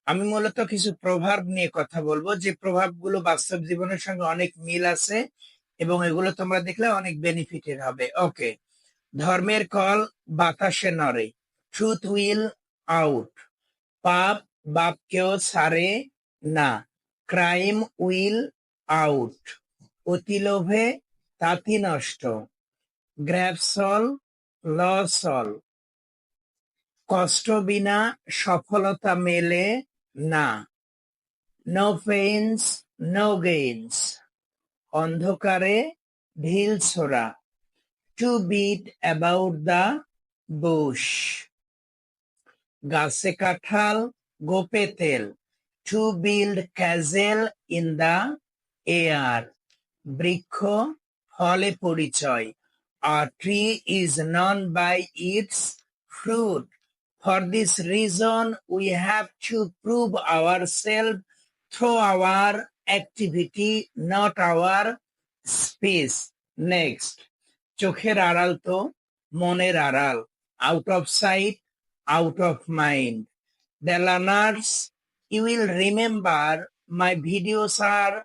আমি মূলত কিছু প্রভাব নিয়ে কথা বলবো, যে প্রভাবগুলো বাস্তব জীবনের সঙ্গে অনেক মিল আছে এবং এগুলো তোমরা দেখলে অনেক বেনিফিটের হবে। ওকে। ধর্মের কল বাতাসে নড়ে, ট্রুথ উইল আউট। পাপ বাপকেও ছাড়ে না, ক্রাইম উইল আউট। অতি লোভে তাঁতি নষ্ট, গ্র্যাব সল লস অল। কষ্ট বিনা সফলতা মেলে না, নো পেইনস নো গেইনস। অন্ধকারে ঢিল ছোড়া, to beat about the bush. গাছে কাঁঠাল গোপে তেল, to build castle in the air. বৃক্ষ ফলে পরিচয়, a tree is known by its fruit. For this reason, we have to prove ourselves through our activity, not our speech. Next, চোখের আড়াল তো মনের আড়াল, out of sight, out of mind. The learners, you will remember my videos are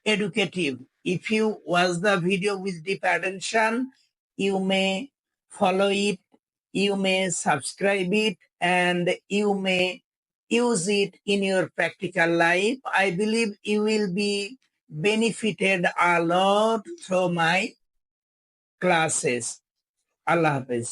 educative. If you watch the video with deep attention, you may follow it, you may subscribe it, and you may use it in your practical life. I believe you will be benefited a lot through my classes. Allah Hafiz.